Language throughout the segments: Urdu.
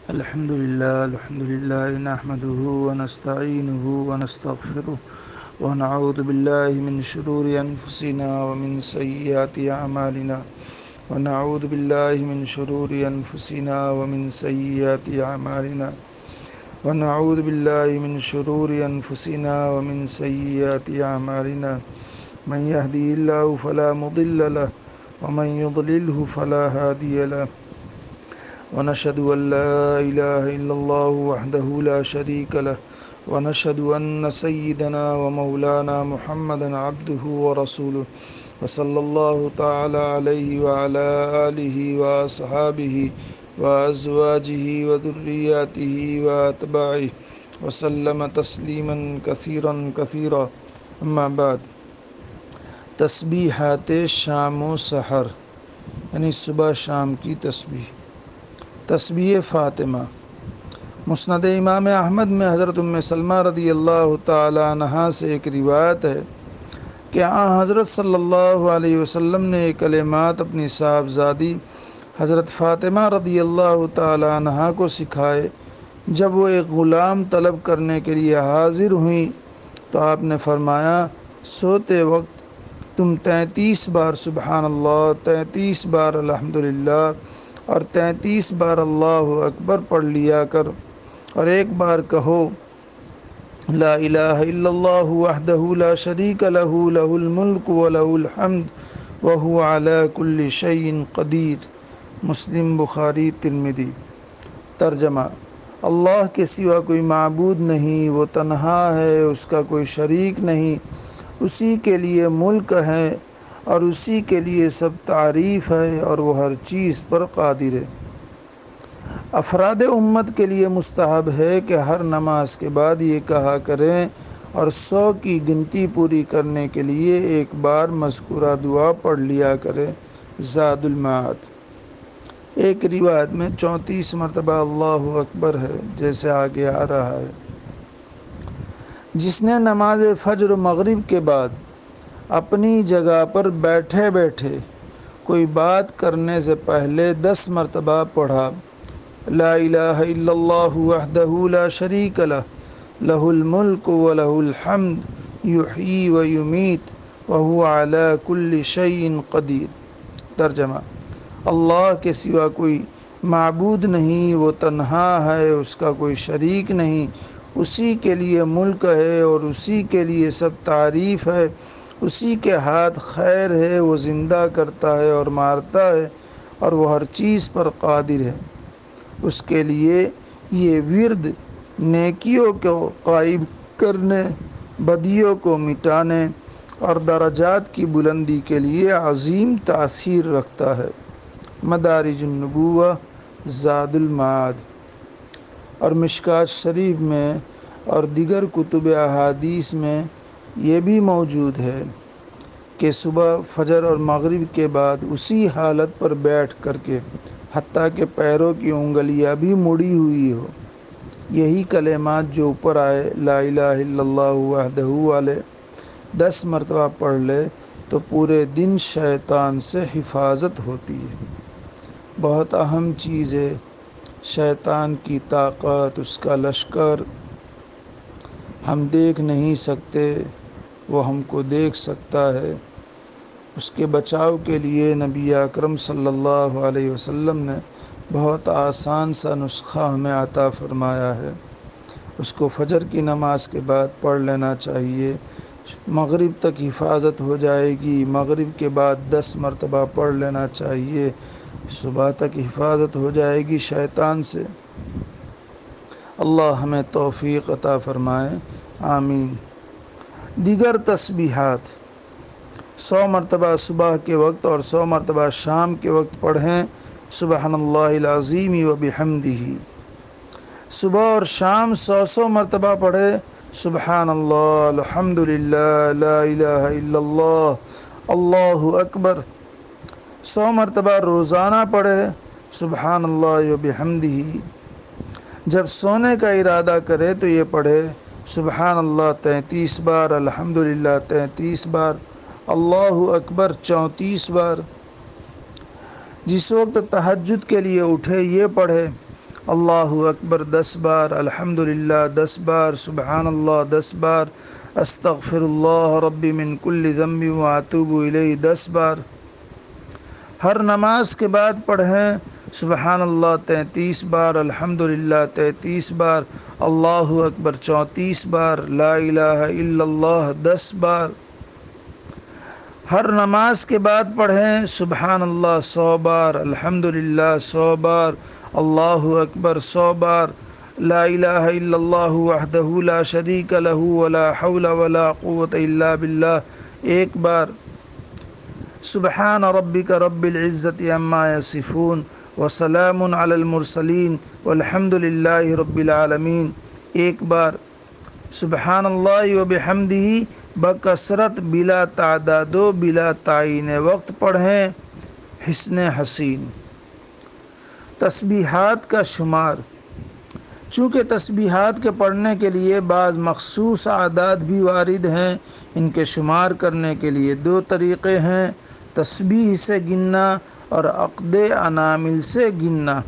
الحمد لله نحمده ونستعينه ونستغفره ونعوذ بالله من شرور أنفسنا ومن سيئات أعمالنا ونعوذ بالله من شرور أنفسنا ومن سيئات أعمالنا ونعوذ بالله من شرور أنفسنا ومن سيئات أعمالنا من يهدي الله فلا مضل له ومن يضلله فلا هادي له ونشهد أن لا إله إلا الله وحده لا شريك له ونشهد أن سيدنا ومولانا محمدا عبده ورسوله وصلى الله تعالى عليه وعلى آله وأصحابه وأزواجه وذرياته وأتباعه وسلم تسليما كثيرا كثيرا أما بعد تسبیحات شام و سحر یعنی صبح شام کی تسبیح۔ تسبیح فاطمہ۔ مسند امام احمد میں حضرت ام سلمہ رضی اللہ تعالی عنہا سے ایک روایت ہے کہ حضرت صلی اللہ علیہ وسلم نے یہ کلمات اپنی صاحبزادی حضرت فاطمہ رضی اللہ تعالی عنہا کو سکھائے۔ جب وہ ایک غلام طلب کرنے کے لیے حاضر ہوئیں تو آپ نے فرمایا، سوتے وقت تم 33 بار سبحان اللہ، 33 بار الحمدللہ اور 33 بار اللہ اکبر پڑھ لیا کر، اور ایک بار کہو لا الہ الا اللہ وحدہ لا شریک لہ لہ الملک ولہ الحمد وہو علی کل شیء قدیر۔ مسلم، بخاری، ترمذی۔ ترجمہ: اللہ کے سوا کوئی معبود نہیں، وہ تنہا ہے، اس کا کوئی شریک نہیں، اسی کے لیے ملک ہے اور اسی کے لیے سب تعریف ہے اور وہ ہر چیز پر قادر ہے۔ افراد امت کے لیے مستحب ہے کہ ہر نماز کے بعد یہ کہا کریں اور 100 کی گنتی پوری کرنے کے لیے ایک بار مذکورہ دعا پڑھ لیا کریں۔ زاد المعاد۔ ایک روایت میں 34 مرتبہ اللہ اکبر ہے، جیسے آگے آ رہا ہے۔ جس نے نماز فجر و مغرب کے بعد اپنی جگہ پر بیٹھے بیٹھے کوئی بات کرنے سے پہلے 10 مرتبہ پڑھا، لا الہ الا اللہ وحدہ لا شریک لہ لہ الملک ولہ الحمد یحیی و یمیت وہو علی کل شیء قدیر۔ ترجمہ: اللہ کے سوا کوئی معبود نہیں، وہ تنہا ہے، اس کا کوئی شریک نہیں، اسی کے لیے ملک ہے اور اسی کے لیے سب تعریف ہے، اسی کے ہاتھ خیر ہے، وہ زندہ کرتا ہے اور مارتا ہے اور وہ ہر چیز پر قادر ہے۔ اس کے لیے یہ ورد نیکیوں کو غائب کرنے، بدیوں کو مٹانے اور درجات کی بلندی کے لیے عظیم تاثیر رکھتا ہے۔ مدارج النبوہ، زاد المعاد۔ اور مشکوٰۃ شریف میں اور دیگر کتب احادیث میں یہ بھی موجود ہے کہ صبح، فجر اور مغرب کے بعد اسی حالت پر بیٹھ کر کے حتیٰ کہ پیروں کی انگلیاں بھی مڑی ہوئی ہو، یہی کلمات جو اوپر آئے لا الہ الا اللہ وحدہ والے 10 مرتبہ پڑھ لے تو پورے دن شیطان سے حفاظت ہوتی ہے۔ بہت اہم چیز ہے۔ شیطان کی طاقت، اس کا لشکر ہم دیکھ نہیں سکتے، وہ ہم کو دیکھ سکتا ہے۔ اس کے بچاؤ کے لیے نبی اکرم صلی اللہ علیہ وسلم نے بہت آسان سا نسخہ ہمیں عطا فرمایا ہے۔ اس کو فجر کی نماز کے بعد پڑھ لینا چاہیے، مغرب تک حفاظت ہو جائے گی، مغرب کے بعد 10 مرتبہ پڑھ لینا چاہیے، صبح تک حفاظت ہو جائے گی شیطان سے۔ اللہ ہمیں توفیق عطا فرمائے، آمین۔ دیگر تسبیحات: 100 مرتبہ صبح کے وقت اور 100 مرتبہ شام کے وقت پڑھیں، سبحان اللہ العظیم و بحمدہ۔ صبح اور شام 100 مرتبہ پڑھے، سبحان اللہ، الحمدللہ، لا الہ الا اللہ، اللہ اکبر۔ 100 مرتبہ روزانہ پڑھے، سبحان اللہ و بحمدہ۔ جب سونے کا ارادہ کرے تو یہ پڑھے، سبحان اللہ 33 بار، الحمدللہ 33 بار، اللہ اکبر 34 بار۔ جس وقت تہجد کے لیے اٹھے یہ پڑھے، اللہ اکبر 10 بار، الحمدللہ 10 بار، سبحان اللہ 10 بار، استغفر اللہ ربی من کل ذنب واتوب الیہ 10 بار۔ ہر نماز کے بعد پڑھیں سبحان اللہ 33 بار، الحمدللہ 33 بار، اللہ اکبر 34 بار، لا الہ الا اللہ 10 بار۔ ہر نماز کے بعد پڑھیں سبحان اللہ 100 بار، الحمدللہ 100 بار، اللہ اکبر 100 بار، لا الہ الا اللہ وحدہ لا شریک لہ ولا حول ولا قوة الا باللہ 1 بار۔ سبحان ربک رب العزت عما یصفون وسلام علی المرسلین والحمد للہ رب العالمین 1 بار۔ سبحان اللہ وبحمدہ بکثرت بلا تعداد و بلا تعین وقت پڑھیں حسن حسین۔ تسبیحات کا شمار۔ چونکہ تسبیحات کے پڑھنے کے لیے بعض مخصوص اعداد بھی وارد ہیں، ان کے شمار کرنے کے لیے 2 طریقے ہیں، تسبیح سے گننا اور عقد انامل سے گننا۔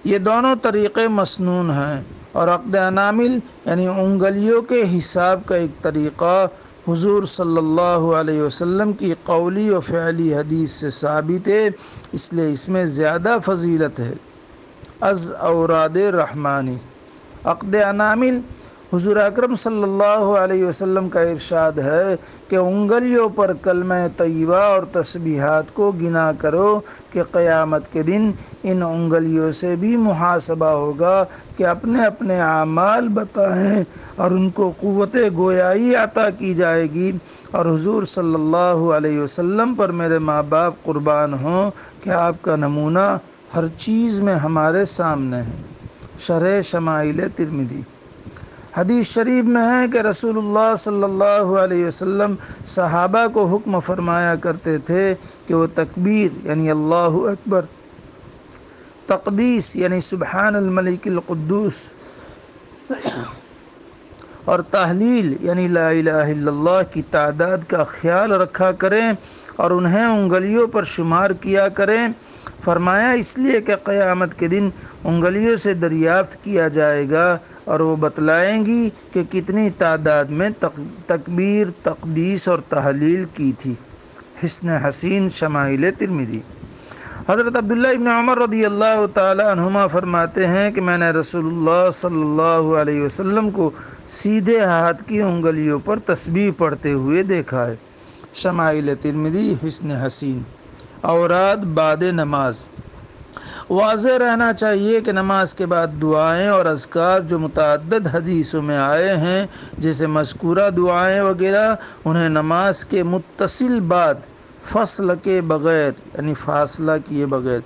یہ دونوں طریقے مسنون ہیں، اور عقد انامل یعنی انگلیوں کے حساب کا ایک طریقہ حضور صلی اللہ علیہ وسلم کی قولی و فعلی حدیث سے ثابت ہے، اس لیے اس میں زیادہ فضیلت ہے۔ از اوراد رحمانی عقد انامل، حضور اکرم صلی اللہ علیہ وسلم کا ارشاد ہے کہ انگلیوں پر کلمہ طیبہ اور تسبیحات کو گنا کرو کہ قیامت کے دن ان انگلیوں سے بھی محاسبہ ہوگا کہ اپنے اپنے اعمال بتائیں، اور ان کو قوت گویائی عطا کی جائے گی۔ اور حضور صلی اللہ علیہ وسلم پر میرے ماں باپ قربان ہوں کہ آپ کا نمونہ ہر چیز میں ہمارے سامنے ہے۔ شرح شمائل ترمذی۔ حدیث شریف میں ہے کہ رسول اللہ صلی اللہ علیہ وسلم صحابہ کو حکم فرمایا کرتے تھے کہ وہ تکبیر یعنی اللہ اکبر، تقدیس یعنی سبحان الملک القدوس، اور تحلیل یعنی لا الہ الا اللہ کی تعداد کا خیال رکھا کریں اور انہیں انگلیوں پر شمار کیا کریں۔ فرمایا اس لیے کہ قیامت کے دن انگلیوں سے دریافت کیا جائے گا اور وہ بتلائیں گی کہ کتنی تعداد میں تکبیر، تقدیس اور تحلیل کی تھی۔ حسن حسین شمائل ترمذی۔ حضرت عبداللہ ابن عمر رضی اللہ تعالی عنہما فرماتے ہیں کہ میں نے رسول اللہ صلی اللہ علیہ وسلم کو سیدھے ہاتھ کی انگلیوں پر تسبیح پڑھتے ہوئے دیکھا ہے۔ شمائل ترمذی حسن حسین۔ اوراد بعد نماز۔ واضح رہنا چاہیے کہ نماز کے بعد دعائیں اور اذکار جو متعدد حدیثوں میں آئے ہیں جیسے مذکورہ دعائیں وغیرہ، انہیں نماز کے متصل بعد فصل کے بغیر یعنی فاصلہ کیے بغیر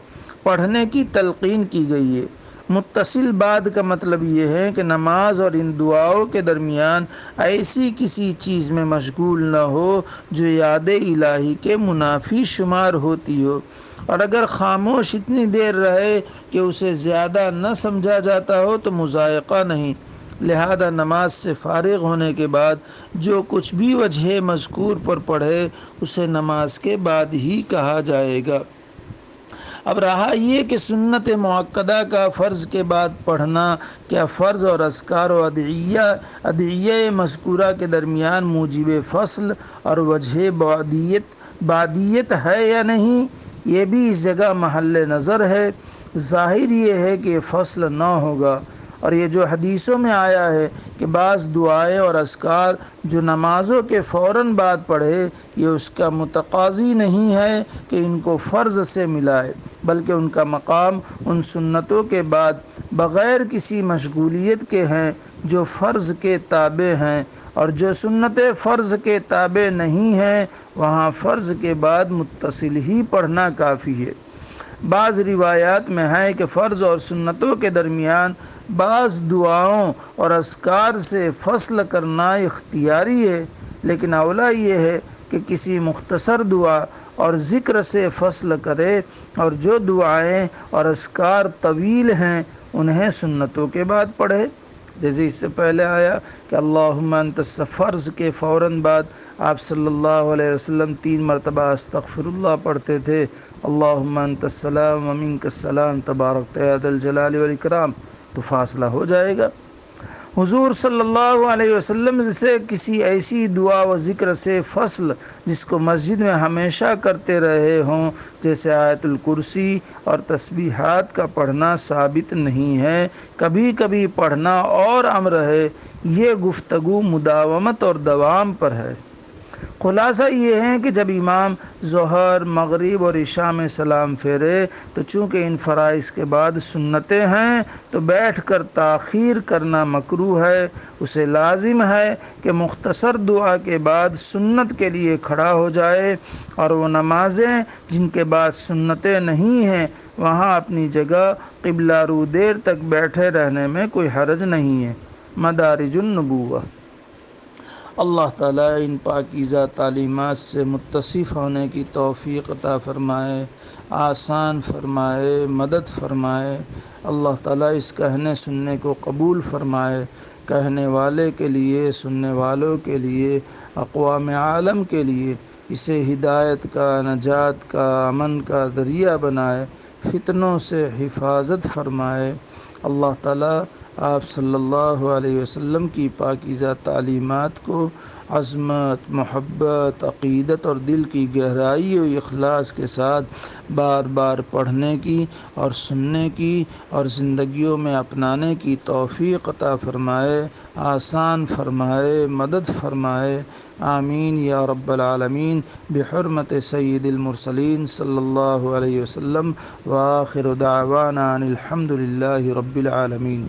پڑھنے کی تلقین کی گئی ہے۔ متصل بعد کا مطلب یہ ہے کہ نماز اور ان دعاؤں کے درمیان ایسی کسی چیز میں مشغول نہ ہو جو یاد الہی کے منافی شمار ہوتی ہو، اور اگر خاموش اتنی دیر رہے کہ اسے زیادہ نہ سمجھا جاتا ہو تو مذائقہ نہیں، لہذا نماز سے فارغ ہونے کے بعد جو کچھ بھی وجہ مذکور پر پڑھے اسے نماز کے بعد ہی کہا جائے گا۔ اب رہا یہ کہ سنت مؤکدہ کا فرض کے بعد پڑھنا، کیا فرض اور اذکار و ادعیہ مذکورہ کے درمیان موجب فصل اور وجہ بعدیت ہے یا نہیں، یہ بھی اس جگہ محل نظر ہے۔ ظاہر یہ ہے کہ فصل نہ ہوگا، اور یہ جو حدیثوں میں آیا ہے کہ بعض دعائیں اور اذکار جو نمازوں کے فوراً بعد پڑھے، یہ اس کا متقاضی نہیں ہے کہ ان کو فرض سے ملائے، بلکہ ان کا مقام ان سنتوں کے بعد بغیر کسی مشغولیت کے ہیں جو فرض کے تابع ہیں، اور جو سنت فرض کے تابع نہیں ہیں وہاں فرض کے بعد متصل ہی پڑھنا کافی ہے۔ بعض روایات میں ہے کہ فرض اور سنتوں کے درمیان بعض دعاؤں اور اذکار سے فصل کرنا اختیاری ہے، لیکن اولیٰ یہ ہے کہ کسی مختصر دعا اور ذکر سے فصل کرے، اور جو دعائیں اور اذکار طویل ہیں انہیں سنتوں کے بعد پڑھے۔ جیسے اس سے پہلے آیا کہ اللہم انت فرض کے فوراً بعد آپ صلی اللہ علیہ وسلم 3 مرتبہ استغفر اللہ پڑھتے تھے، اللہم انت السلام و منک السلام تبارک یا ذا الجلال والاکرام، تو فاصلہ ہو جائے گا۔ حضور صلی اللہ علیہ وسلم سے کسی ایسی دعا و ذکر سے فصل جس کو مسجد میں ہمیشہ کرتے رہے ہوں، جیسے آیت الکرسی اور تسبیحات کا پڑھنا ثابت نہیں ہے، کبھی کبھی پڑھنا اور امر ہے۔ یہ گفتگو مداومت اور دوام پر ہے۔ خلاصہ یہ ہے کہ جب امام ظہر، مغرب اور عشاء میں سلام پھیرے تو چونکہ ان فرائض کے بعد سنتیں ہیں تو بیٹھ کر تاخیر کرنا مکروہ ہے۔ اسے لازم ہے کہ مختصر دعا کے بعد سنت کے لیے کھڑا ہو جائے، اور وہ نمازیں جن کے بعد سنتیں نہیں ہیں وہاں اپنی جگہ قبلہ رو دیر تک بیٹھے رہنے میں کوئی حرج نہیں ہے۔ مدارج النبوہ۔ اللہ تعالیٰ ان پاکیزہ تعلیمات سے متصف ہونے کی توفیق عطا فرمائے، آسان فرمائے، مدد فرمائے۔ اللہ تعالیٰ اس کہنے سننے کو قبول فرمائے، کہنے والے کے لیے، سننے والوں کے لیے، اقوام عالم کے لیے اسے ہدایت کا، نجات کا، امن کا ذریعہ بنائے، فتنوں سے حفاظت فرمائے۔ اللہ تعالیٰ آپ صلی اللہ علیہ وسلم کی پاکیزہ تعلیمات کو عظمت، محبت، عقیدت اور دل کی گہرائی و اخلاص کے ساتھ بار بار پڑھنے کی اور سننے کی اور زندگیوں میں اپنانے کی توفیق عطا فرمائے، آسان فرمائے، مدد فرمائے۔ آمین یا رب العالمین، بحرمت سید المرسلین صلی اللہ علیہ وسلم، وآخر دعوانا ان الحمد للہ رب العالمین۔